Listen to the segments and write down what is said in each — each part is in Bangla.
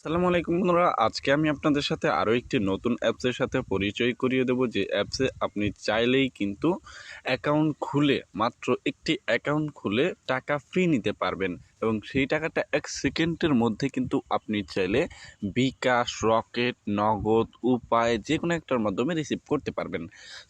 আসসালামু আলাইকুম বন্ধুরা, আজকে আমি আপনাদের সাথে আরও একটি নতুন অ্যাপসের সাথে পরিচয় করিয়ে দেব। যে অ্যাপসে আপনি চাইলেই কিন্তু অ্যাকাউন্ট খুলে মাত্র একটি অ্যাকাউন্ট খুলে টাকা ফ্রি নিতে পারবেন এবং সেই টাকাটা 1 সেকেন্ডের মধ্যে কিন্তু আপনি চাইলে বিকাশ, রকেট, নগদ, উপায় যে কোনো একটার মাধ্যমে রিসিভ করতে পারবেন।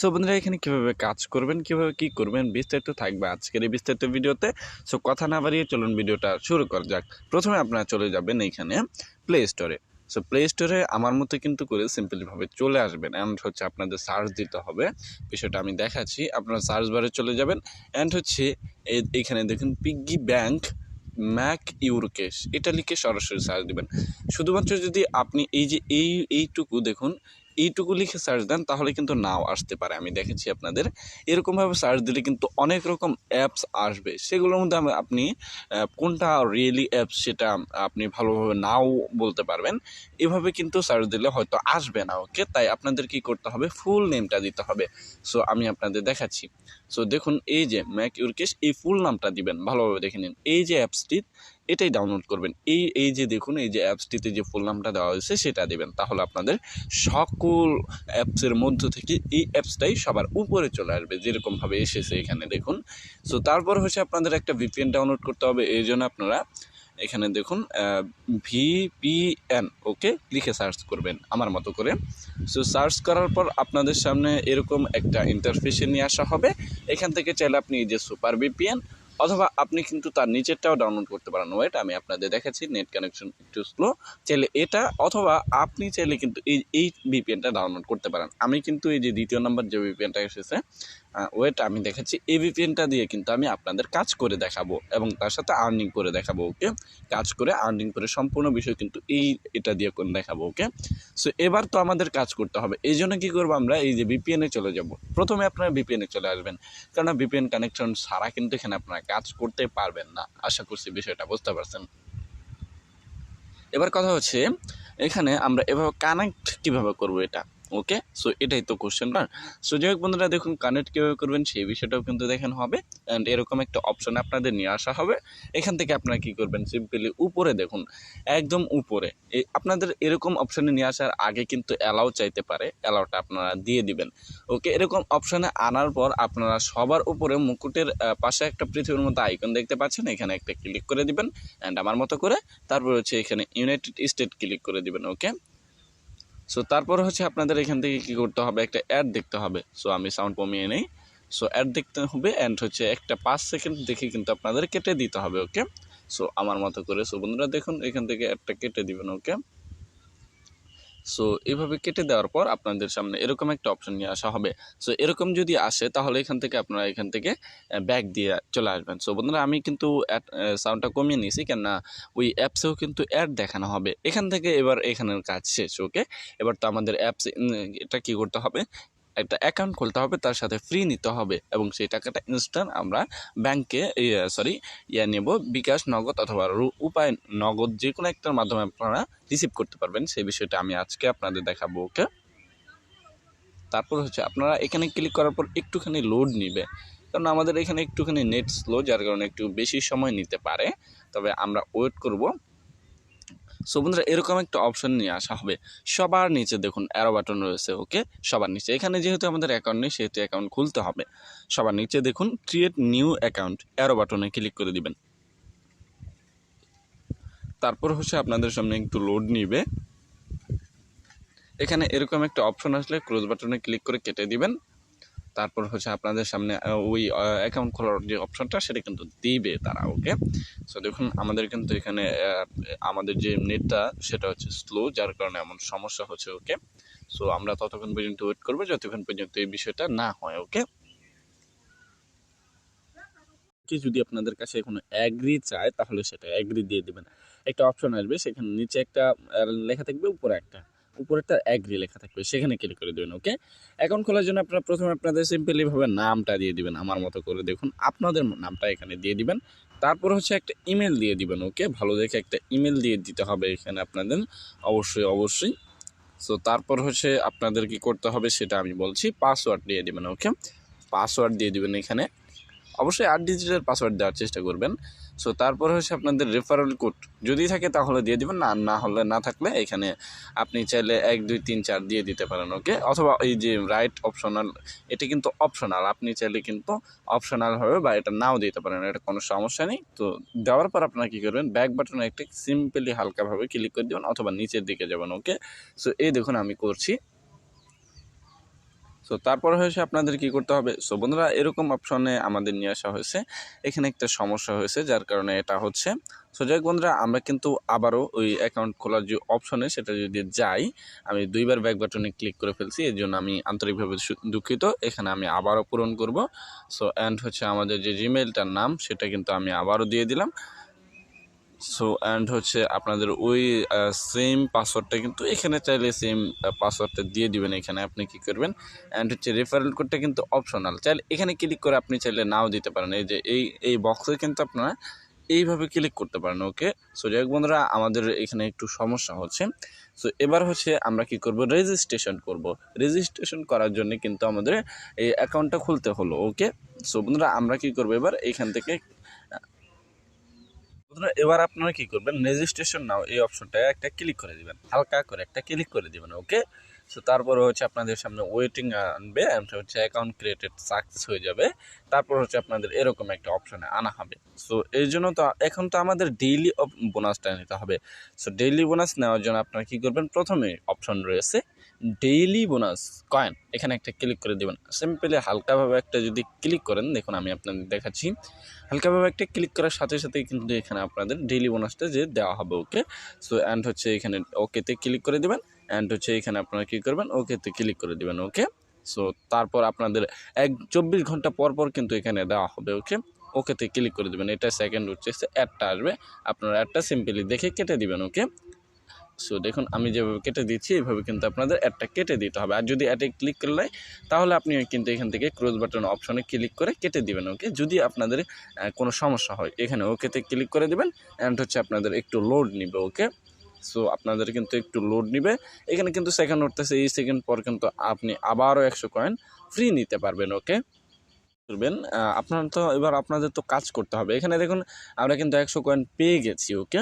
সো বন্ধুরা, এখানে কীভাবে কাজ করবেন, কীভাবে কী করবেন বিস্তারিত থাকবে আজকের এই বিস্তারিত ভিডিওতে। সো কথা না বাড়িয়ে চলুন ভিডিওটা শুরু করা যাক। প্রথমে আপনারা চলে যাবেন এইখানে প্লে স্টোরে। সো প্লে স্টোরে আমার মতো কিন্তু করে সিম্পলিভাবে চলে আসবেন। অ্যান্ড হচ্ছে আপনাদের সার্চ দিতে হবে, বিষয়টা আমি দেখাচ্ছি। আপনারা সার্চ বারে চলে যাবেন অ্যান্ড হচ্ছে এইখানে দেখুন পিগি ব্যাংক ম্যাক ইউরোকেশ, এটা লিখে সরাসরি সার্চ দেবেন। শুধুমাত্র যদি আপনি এই যে এইটুকু দেখুন, এইটুকু লিখে সার্চ দেন তাহলে কিন্তু নাও আসতে পারে। আমি দেখেছি আপনাদের এরকমভাবে সার্চ দিলে কিন্তু অনেক রকম অ্যাপস আসবে, সেগুলোর মধ্যে আপনি কোনটা রিয়েলি অ্যাপস সেটা আপনি ভালোভাবে নাও বলতে পারবেন। এভাবে কিন্তু সার্চ দিলে হয়তো আসবে না। ওকে, তাই আপনাদের কি করতে হবে, ফুল নেমটা দিতে হবে। সো আমি আপনাদের দেখাচ্ছি। সো দেখুন, এই যে ম্যাক ইউরকেশ, এই ফুল নামটা দিবেন, ভালোভাবে দেখে নিন। এই যে অ্যাপসটি, এটাই ডাউনলোড করবেন। এই যে দেখুন, এই যে অ্যাপসটিতে যে ফুল নামটা দেওয়া হয়েছে সেটা দেবেন, তাহলে আপনাদের সকল অ্যাপসের মধ্য থেকে এই অ্যাপসটাই সবার উপরে চলে আসবে, যেরকমভাবে এসেছে এখানে দেখুন। সো তারপর হচ্ছে আপনাদের একটা ভিপিএন ডাউনলোড করতে হবে। এই জন্য আপনারা এখানে দেখুন ভিপিএন ওকে লিখে সার্চ করবেন আমার মতো করে। সো সার্চ করার পর আপনাদের সামনে এরকম একটা ইন্টারফেসে নিয়ে আসা হবে। এখান থেকে চাইলে আপনি এই যে সুপার ভিপিএন অথবা আপনি কিন্তু তার নিচেরটাও ডাউনলোড করতে পারেন। ওয়েট, আমি আপনাদের দেখাচ্ছি, নেট কানেকশন একটু স্লো। চাইলে এটা অথবা আপনি চাইলে কিন্তু এই ভিপিএনটা ডাউনলোড করতে পারেন। আমি কিন্তু এই যে দ্বিতীয় নাম্বার যে ভিপিএনটা এসেছে, ওয়েট আমি দেখাচ্ছি, এই ভিপিএনটা দিয়ে কিন্তু আমি আপনাদের কাজ করে দেখাবো এবং তার সাথে আর্নিং করে দেখাবো। ওকে, কাজ করে আর্নিং করে সম্পূর্ণ বিষয় কিন্তু এটা দিয়ে করে দেখাবো। ওকে, সো এবার তো আমাদের কাজ করতে হবে। এই জন্য কী করবো, আমরা এই যে ভিপিএনে চলে যাব। প্রথমে আপনারা ভিপিএনে চলে আসবেন, কারণ ভিপিএন কানেকশন ছাড়া কিন্তু এখানে আপনারা কাজ করতে পারবেন না। আশা করছি বিষয়টা বুঝতে পারছেন। এবার কথা হচ্ছে, এখানে আমরা এভাবে কানেক্ট কীভাবে করবো এটা। ওকে, সো এটাই তো কোশ্চেন না। সো যাই হোক বন্ধুরা, দেখুন কানেক্ট কীভাবে করবেন সেই বিষয়টাও কিন্তু দেখানো হবে। অ্যান্ড এরকম একটা অপশন আপনাদের নিয়ে আসা হবে। এখান থেকে আপনারা কী করবেন, সিম্পলি উপরে দেখুন, একদম উপরে আপনাদের এরকম অপশানে নিয়ে আসার আগে কিন্তু অ্যালাউ চাইতে পারে, অ্যালাউটা আপনারা দিয়ে দিবেন। ওকে, এরকম অপশানে আনার পর আপনারা সবার উপরে মুকুটের পাশে একটা পৃথিবীর মতো আইকন দেখতে পাচ্ছেন, এখানে একটা ক্লিক করে দিবেন অ্যান্ড আমার মতো করে। তারপর হচ্ছে এখানে ইউনাইটেড স্টেট ক্লিক করে দিবেন। ওকে, সো তারপর হচ্ছে আপনাদের এখান থেকে কী করতে হবে, একটা অ্যাড দেখতে হবে। সো আমি সাউন্ড কমিয়ে নেই। সো অ্যাড দেখতে হবে অ্যান্ড হচ্ছে একটা 5 সেকেন্ড দেখে কিন্তু আপনাদের কেটে দিতে হবে। ওকে, সো আমার মতো করে। সো বন্ধুরা দেখুন, এখান থেকে একটা কেটে দিবেন। ওকে, সো এইভাবে কেটে দেওয়ার পর আপনাদের সামনে এরকম একটা অপশন নিয়ে আসা হবে। সো এরকম যদি আসে তাহলে এখান থেকে আপনারা এখান থেকে ব্যাক দিয়ে চলে আসবেন। সো বন্ধুরা, আমি কিন্তু সাউন্ডটা কমিয়ে নিয়েছি, কেননা ওই অ্যাপসেও কিন্তু অ্যাড দেখানো হবে এখান থেকে। এবার এখানের কাজ শেষ। ওকে, এবার তো আমাদের অ্যাপস এটা কী করতে হবে, একটা অ্যাকাউন্ট খুলতে হবে, তার সাথে ফ্রি নিতে হবে এবং সেই টাকাটা ইনস্ট্যান্ট আমরা ব্যাংকে নেব, বিকাশ, নগদ অথবা উপায় নগদ যে কোনো একটার মাধ্যমে আপনারা রিসিভ করতে পারবেন। সেই বিষয়টা আমি আজকে আপনাদের দেখাবো। ওকে, তারপর হচ্ছে আপনারা এখানে ক্লিক করার পর একটুখানি লোড নিবে, কারণ আমাদের এখানে একটুখানি নেট স্লো, যার কারণে একটু বেশি সময় নিতে পারে, তবে আমরা ওয়েট করব। সো বন্ধুরা, এরকম একটা অপশন নিয়ে আসা হবে। সবার নিচে দেখুন অ্যারো বাটন রয়েছে। ওকে, সবার নিচে, এখানে যেহেতু আমাদের অ্যাকাউন্ট নেই সেহেতু অ্যাকাউন্ট খুলতে হবে। সবার নিচে দেখুন ক্রিয়েট নিউ অ্যাকাউন্ট, অ্যারো বাটনে ক্লিক করে দিবেন। তারপর হচ্ছে আপনাদের সামনে একটু লোড নিবে। এখানে এরকম একটা অপশন আসলে ক্লোজ বাটনে ক্লিক করে কেটে দিবেন। তারপর হচ্ছে আপনাদের সামনে ওই অ্যাকাউন্ট খোলার যে অপশনটা সেটা কিন্তু দিবে তারা। ওকে, সো দেখুন আমাদের কিন্তু এখানে আমাদের যে নেটটা সেটা হচ্ছে স্লো, যার কারণে এমন সমস্যা হচ্ছে। ওকে, সো আমরা ততক্ষণ পর্যন্ত ওয়েট করবো যতক্ষণ পর্যন্ত এই বিষয়টা না হয়। ওকে, যদি আপনাদের কাছে কোনো অ্যাগ্রি চায় তাহলে সেটা অ্যাগ্রি দিয়ে দেবেন। একটা অপশন আসবে, সেখানে নিচে একটা লেখা থাকবে, উপরে উপরেরটা অ্যাগ্রি লেখা থাকবে, সেখানে ক্লিক করে দেবেন। ওকে, অ্যাকাউন্ট খোলার জন্য আপনারা প্রথমে আপনাদের সিম্পলিভাবে নামটা দিয়ে দিবেন আমার মতো করে। দেখুন আপনাদের নামটা এখানে দিয়ে দিবেন। তারপর হচ্ছে একটা ইমেল দিয়ে দিবেন। ওকে, ভালো দেখে একটা ইমেল দিয়ে দিতে হবে এখানে আপনাদের, অবশ্যই। সো তারপর হচ্ছে আপনাদের কি করতে হবে সেটা আমি বলছি, পাসওয়ার্ড দিয়ে দিবেন। ওকে, পাসওয়ার্ড দিয়ে দিবেন এখানে। অবশ্যই 8 ডিজিটের পাসওয়ার্ড দেওয়ার চেষ্টা করবেন। সো তারপর হচ্ছে আপনাদের রেফারেল কোড যদি থাকে তাহলে দিয়ে দিবেন, না হলে না থাকলে এখানে আপনি চাইলে 1 2 3 4 দিয়ে দিতে পারেন, ওকে। অথবা এই যে রাইট অপশনাল, এটা কিন্তু অপশনাল, আপনি চাইলে কিন্তু অপশনাল হবে বা এটা নাও দিতে পারেন, এটা কোনো সমস্যা নেই। তো দেওয়ার পর আপনারা কী করবেন, ব্যাক বাটনে একটা সিম্পলি হালকাভাবে ক্লিক করে দেবেন অথবা নিচের দিকে যাবেন, ওকে। সো এই দেখুন আমি করছি। সো তারপরে হয়েছে আপনাদের কি করতে হবে। সো বন্ধুরা এরকম অপশনে আমাদের নিয়ে আসা হয়েছে, এখানে একটা সমস্যা হয়েছে যার কারণে এটা হচ্ছে। সো যাই হোক বন্ধুরা, আমরা কিন্তু আবারও ওই অ্যাকাউন্ট খোলার যে অপশনে সেটা যদি যাই, আমি 2বার ব্যাক বাটনে ক্লিক করে ফেলছি, এর জন্য আমি আন্তরিকভাবে দুঃখিত। এখানে আমি আবারও পূরণ করব। সো অ্যান্ড হচ্ছে আমাদের যে জিমেইলটার নাম সেটা কিন্তু আমি আবারও দিয়ে দিলাম। সো অ্যান্ড হচ্ছে আপনাদের ওই সেম পাসওয়ার্ডটা কিন্তু এখানে চাইলে সেম পাসওয়ার্ডটা দিয়ে দিবেন। এখানে আপনি কি করবেন, অ্যান্ড হচ্ছে রেফারেল কোডটা কিন্তু অপশনাল, চাইলে এখানে ক্লিক করে আপনি চাইলে নাও দিতে পারেন। এই যে এই বক্সে কিন্তু আপনারা এইভাবে ক্লিক করতে পারেন, ওকে। সো যাই হোক বন্ধুরা, আমাদের এখানে একটু সমস্যা হচ্ছে। সো এবার হচ্ছে আমরা কি করব, রেজিস্ট্রেশন করব। রেজিস্ট্রেশন করার জন্য কিন্তু আমাদের এই অ্যাকাউন্টটা খুলতে হলো, ওকে। সো বন্ধুরা আমরা কি করব, এবার এখান থেকে এবার আপনারা কি করবেন, রেজিস্ট্রেশন নাও এই অপশনটায় একটা ক্লিক করে দিবেন, হালকা করে একটা ক্লিক করে দিবেন, ওকে। সো তারপরে হচ্ছে আপনাদের সামনে ওয়েটিং আনবে, হচ্ছে অ্যাকাউন্ট ক্রিয়েটেড সাকসেস হয়ে যাবে। তারপর হচ্ছে আপনাদের এরকম একটা অপশনে আনা হবে। সো এই জন্য তো এখন তো আমাদের ডেইলি বোনাসটা নিতে হবে। সো ডেইলি বোনাস নেওয়ার জন্য আপনারা কী করবেন, প্রথমে অপশন রয়েছে ডেইলি বোনাস কয়েন, এখানে একটা ক্লিক করে দেবেন। সিম্পলি হালকাভাবে একটা যদি ক্লিক করেন, দেখুন আমি আপনাদের দেখাচ্ছি, হালকাভাবে একটা ক্লিক করার সাথে সাথেই কিন্তু এখানে আপনাদের ডেইলি বোনাসটা যে দেওয়া হবে, ওকে। সো অ্যান্ড হচ্ছে এখানে ওকেতে ক্লিক করে দেবেন, অ্যান্ড হচ্ছে এখানে আপনারা কী করবেন, ওকেতে ক্লিক করে দেবেন, ওকে। সো তারপর আপনাদের 24 ঘন্টা পর পর কিন্তু এখানে দেওয়া হবে, ওকে। ওকেতে ক্লিক করে দেবেন, এটা সেকেন্ড হচ্ছে অ্যাডটা আসবে, আপনারা অ্যাডটা সিম্পলি দেখে কেটে দিবেন, ওকে। সো দেখুন আমি যেভাবে কেটে দিচ্ছি এইভাবে কিন্তু আপনাদের অ্যাডটা কেটে দিতে হবে। আর যদি অ্যাডে ক্লিক করলে তাহলে আপনি কিন্তু এখান থেকে ক্রস বাটন অপশনে ক্লিক করে কেটে দিবেন, ওকে। যদি আপনাদের কোনো সমস্যা হয় এখানে ওকেতে ক্লিক করে দেবেন, অ্যান্ড হচ্ছে আপনাদের একটু লোড নিবে, ওকে। সো আপনাদের কিন্তু একটু লোড নিবে, এখানে কিন্তু সেকেন্ড উঠতেছে, এই সেকেন্ড পর কিন্তু আপনি আবারও 100 কয়েন ফ্রি নিতে পারবেন, ওকে। করবেন আপনারা তো এবার আপনাদের তো কাজ করতে হবে। এখানে দেখুন আমরা কিন্তু 100 কয়েন পেয়ে গেছি, ওকে।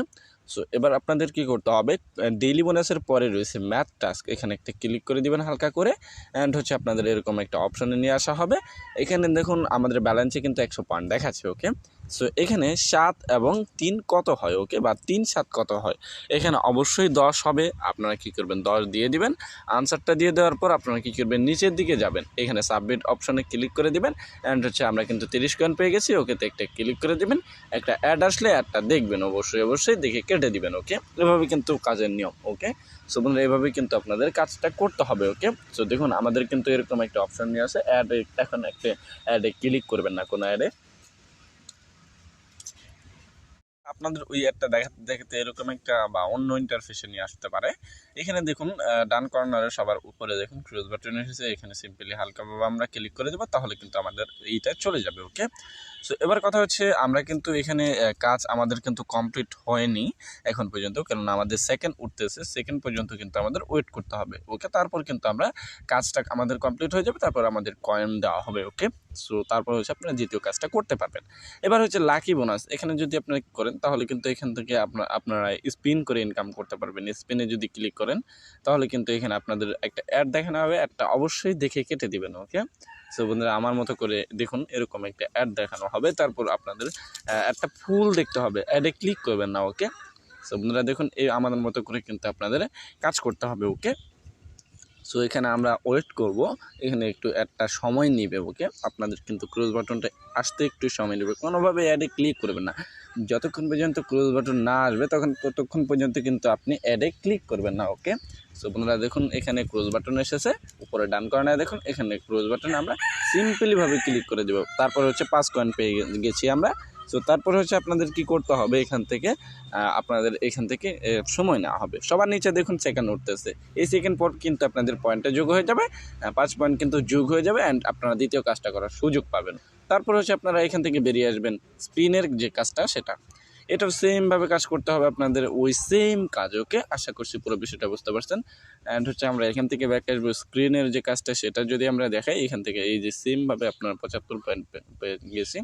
সো এবার আপনাদের কি করতে হবে, ডেইলি বোনাসের পরে রয়েছে ম্যাথ টাস্ক, এখানে একটা ক্লিক করে দিবেন হালকা করে, অ্যান্ড হচ্ছে আপনাদের এরকম একটা অপশনে নিয়ে আসা হবে। এখানে দেখুন আমাদের ব্যালেন্সে কিন্তু 100 পয়েন্ট দেখাচ্ছে, ওকে। সো এখানে 7 এবং 3 কত হয়, ওকে, বা 3 7 কত হয়, এখানে অবশ্যই 10 হবে। আপনারা কি করবেন, 10 দিয়ে দিবেন। আনসারটা দিয়ে দেওয়ার পর আপনারা কি করবেন, নিচের দিকে যাবেন, এখানে সাবমিট অপশনে ক্লিক করে দিবেন, অ্যান্ড হচ্ছে আমরা কিন্তু 30 কয়েন পেয়ে গেছি, ওকেতে একটা ক্লিক করে দিবেন। একটা অ্যাড আসলে অ্যাডটা দেখবেন, অবশ্যই দেখে কেটে দিবেন, ওকে। এভাবে কিন্তু কাজের নিয়ম, ওকে। সো বন্ধুরা এভাবে কিন্তু আপনাদের কাজটা করতে হবে, ওকে। সো দেখুন আমাদের কিন্তু এরকম একটা অপশন নিয়ে আসে অ্যাড, এখন একটা অ্যাডে ক্লিক করবেন না, কোনো অ্যাডে আপনাদের ওই অ্যাডটা দেখাতে দেখাতে এরকম একটা বা অন্য ইন্টারফেসে নিয়ে আসতে পারে। এখানে দেখুন ডান কর্নারে সবার উপরে দেখুন ক্রস বাটন এসেছে, এখানে সিম্পলি হালকাভাবে আমরা ক্লিক করে দেবো, তাহলে কিন্তু আমাদের এইটা চলে যাবে, ওকে। সো এবার কথা হচ্ছে আমরা কিন্তু এখানে কাজ আমাদের কিন্তু কমপ্লিট হয়নি এখন পর্যন্ত, কারণ আমাদের সেকেন্ড উঠতেছে, সেকেন্ড পর্যন্ত কিন্তু আমাদের ওয়েট করতে হবে, ওকে। তারপর কিন্তু আমরা কাজটা আমাদের কমপ্লিট হয়ে যাবে, তারপর আমাদের কয়েন দেওয়া হবে, ওকে। সো তারপর হচ্ছে আপনারা দ্বিতীয় কাজটা করতে পারবেন। এবার হচ্ছে লাকি বোনাস, এখানে যদি আপনারা করেন তাহলে কিন্তু এখান থেকে আপনারা স্পিন করে ইনকাম করতে পারবেন। স্পিনে যদি ক্লিক করেন তাহলে কিন্তু এখানে আপনাদের একটা অ্যাড দেখানো হবে, অ্যাডটা অবশ্যই দেখে কেটে দিবেন, ওকে। সো বন্ধুরা আমার মতো করে দেখুন এরকম একটা অ্যাড দেখানো হবে, তারপর আপনাদের একটা ফুল দেখতে হবে, অ্যাডে ক্লিক করবেন না, ওকে। সো বন্ধুরা দেখুন এই আমাদের মতো করে কিন্তু আপনাদের কাজ করতে হবে, ওকে। সো এখানে আমরা ওয়েট করব, এখানে একটু একটা সময় নেবে, ওকে। আপনাদের কিন্তু ক্লোজ বাটনটা আসতে একটু সময় নেবে, কোনোভাবে অ্যাডে ক্লিক করবেন না, যতক্ষণ পর্যন্ত ক্লোজ বাটন না আসবে ততক্ষণ পর্যন্ত কিন্তু আপনি অ্যাডে ক্লিক করবেন না, ওকে। সো বন্ধুরা দেখুন এখানে ক্লোজ বাটন এসেছে, উপরে ডান কর্নারে দেখুন এখানে ক্লোজ বাটন আমরা সিম্পলিভাবে ক্লিক করে দেব। তারপর হচ্ছে 5 কয়েন পেয়ে গেছি আমরা। সো তারপর হচ্ছে আপনাদের কি করতে হবে, এখান থেকে আপনাদের এখান থেকে সময় নেওয়া হবে। সবার নিচে দেখুন সেকেন্ড উঠতেছে, এই সেকেন্ড পর কিন্তু আপনাদের পয়েন্টটা যোগ হয়ে যাবে, 5 পয়েন্ট কিন্তু যোগ হয়ে যাবে, অ্যান্ড আপনারা দ্বিতীয় কাজটা করার সুযোগ পাবেন। তারপর হচ্ছে আপনারা এখান থেকে বেরিয়ে আসবেন স্পিনের যে কাজটা সেটা, এটাও সেমভাবে কাজ করতে হবে আপনাদের, ওই সেম কাজ। ওকে, আশা করছি পুরো বিষয়টা বুঝতে পারছেন। অ্যান্ড হচ্ছে আমরা এখান থেকে ব্যাক আসবো, স্ক্রিনের যে কাজটা সেটা যদি আমরা দেখাই, এখান থেকে এই যে সেমভাবে আপনার 75 পয়েন্ট পেয়ে গেছি।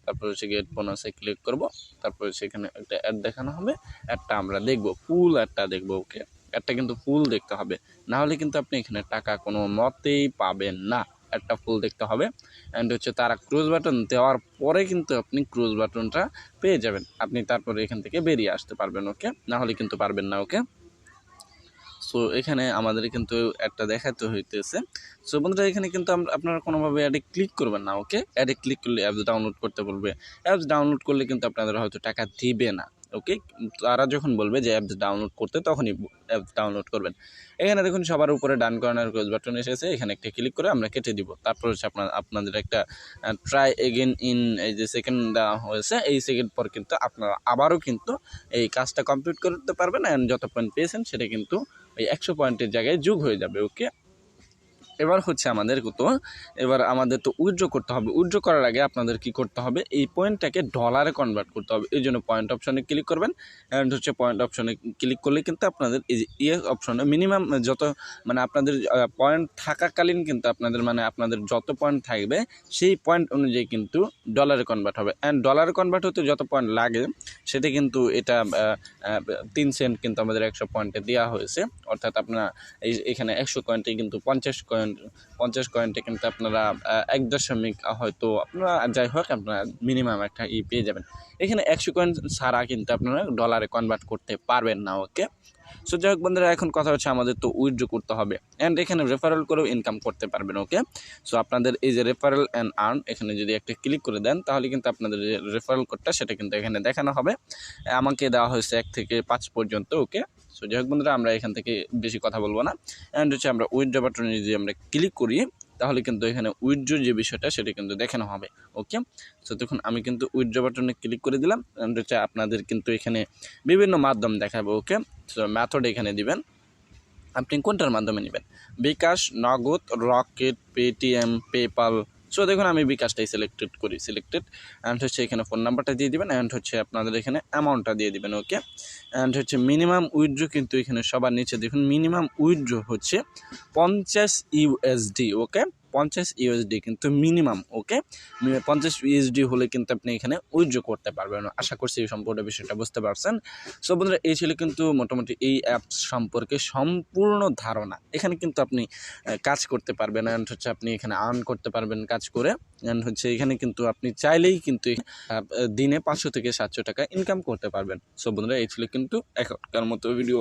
তারপর হচ্ছে গেট বোনাসে ক্লিক করব, তারপর সেখানে একটা অ্যাড দেখানো হবে, অ্যাডটা আমরা দেখব, ফুল অ্যাডটা দেখব। ওকে, অ্যাডটা কিন্তু ফুল দেখতে হবে, না হলে কিন্তু আপনি এখানে টাকা কোনো মতেই পাবেন না। একটা ফুল দেখতে হবে। অ্যান্ড হচ্ছে তারা ক্রস বাটন দেওয়ার পরে কিন্তু আপনি ক্রস বাটনটা পেয়ে যাবেন, আপনি তারপরে এখান থেকে বেরিয়ে আসতে পারবেন। ওকে, না হলে কিন্তু পারবেন না। ওকে, সো এখানে আমাদের কিন্তু একটা দেখাতে হইতেছে। সো বন্ধুরা, এখানে কিন্তু আপনারা কোনোভাবে অ্যাডে ক্লিক করবেন না। ওকে, অ্যাডে ক্লিক করলে অ্যাপস ডাউনলোড করতে বলবে, অ্যাপস ডাউনলোড করলে কিন্তু আপনাদের হয়তো টাকা দিবে না। ওকে, তারা যখন বলবে যে অ্যাপস ডাউনলোড করতে, তখনই অ্যাপস ডাউনলোড করবেন। এখানে দেখুন সবার উপরে ডান কর্নার ক্রস বাটন এসেছে, এখানে একটা ক্লিক করে আমরা কেটে দিব। তারপর হচ্ছে আপনাদের একটা ট্রাই এগেন ইন, এই যে সেকেন্ড দেওয়া হয়েছে, এই সেকেন্ড পর কিন্তু আপনারা আবারও কিন্তু এই কাজটা কমপ্লিট করতে পারবেন। অ্যান্ড যত পয়েন্ট পেয়েছেন সেটা কিন্তু ওই 100 পয়েন্টের জায়গায় যোগ হয়ে যাবে। ওকে, এবার হচ্ছে আমাদের তো উইথড্র করতে হবে। উইথড্র করার আগে আপনাদের কি করতে হবে, এই পয়েন্টটাকে ডলারে কনভার্ট করতে হবে। এই জন্য পয়েন্ট অপশনে ক্লিক করবেন। অ্যান্ড হচ্ছে পয়েন্ট অপশনে ক্লিক করলে কিন্তু আপনাদের এই যে অপশনে মিনিমাম যত আপনাদের পয়েন্ট থাকাকালীন কিন্তু আপনাদের যত পয়েন্ট থাকবে সেই পয়েন্ট অনুযায়ী কিন্তু ডলারে কনভার্ট হবে। অ্যান্ড ডলারে কনভার্ট হতে যত পয়েন্ট লাগে সেটা কিন্তু এটা 3 সেন্ট কিন্তু আমাদের 100 পয়েন্টে দেওয়া হয়েছে। অর্থাৎ আপনারা এখানে 100 পয়েন্টে কিন্তু 50 কয়েন্টে কিন্তু আপনারা 1 দশমিক হয়তো আপনারা যাই হোক আপনারা মিনিমাম একটা পেয়ে যাবেন। এখানে 100 কয়েন ছাড়া কিন্তু আপনারা ডলারে কনভার্ট করতে পারবেন না। ওকে, সো যাই হোক বন্ধুরা, এখন কথা হচ্ছে আমাদের তো উইথড্র করতে হবে। অ্যান্ড এখানে রেফারেল করেও ইনকাম করতে পারবেন। ওকে, সো আপনাদের এই যে রেফারেল অ্যান্ড আর্ন, এখানে যদি একটা ক্লিক করে দেন তাহলে কিন্তু আপনাদের যে রেফারেল কোডটা সেটা কিন্তু এখানে দেখানো হবে। আমাকে দেওয়া হয়েছে 1 থেকে 5 পর্যন্ত। ওকে, সো যাই হোক বন্ধুরা, আমরা এখান থেকে বেশি কথা বলবো না। অ্যান্ড হচ্ছে আমরা উইথড্র বাটনে যদি আমরা ক্লিক করি তাহলে কিন্তু এখানে উইথড্র যে বিষয়টা সেটা কিন্তু দেখানো হবে। ওকে, সো দেখুন আমি কিন্তু উইথড্র বাটনে ক্লিক করে দিলাম। অ্যান্ড হচ্ছে আপনাদের কিন্তু এখানে বিভিন্ন মাধ্যম দেখাবো। ওকে, সো মেথড এখানে দিবেন, আপনি কোনটার মাধ্যমে নেবেন, বিকাশ, নগদ, রকেট, পেটিএম, পেপাল। সো দেখুন আমি বিকাশটাই সিলেক্টেড। অ্যান্ড হচ্ছে এখানে ফোন নাম্বারটা দিয়ে দিবেন। অ্যান্ড হচ্ছে আপনাদের এখানে অ্যামাউন্টটা দিয়ে দিবেন। ওকে, অ্যান্ড হচ্ছে মিনিমাম উইথড্র কিন্তু এখানে সবার নিচে দেখুন মিনিমাম উইথড্র হচ্ছে 50 ইউএসডি। ওকে, 50 ইউএসডি কিন্তু মিনিমাম। ওকে, 50 ইউএসডি হলে কিন্তু আপনি এখানে উইথড্র করতে পারবেন। আশা করছি এই সম্পূর্ণ বিষয়টা বুঝতে পারছেন। সো বন্ধুরা, এই ছিল কিন্তু মোটামুটি এই অ্যাপস সম্পর্কে সম্পূর্ণ ধারণা। এখানে কিন্তু আপনি কাজ করতে পারবেন। অ্যান্ড হচ্ছে আপনি এখানে আর্ন করতে পারবেন কাজ করে। অ্যান্ড হচ্ছে এখানে কিন্তু আপনি চাইলেই কিন্তু দিনে 500 থেকে 700 টাকা ইনকাম করতে পারবেন। সো বন্ধুরা, এই ছিল কিন্তু এখনকার মতো ভিডিও।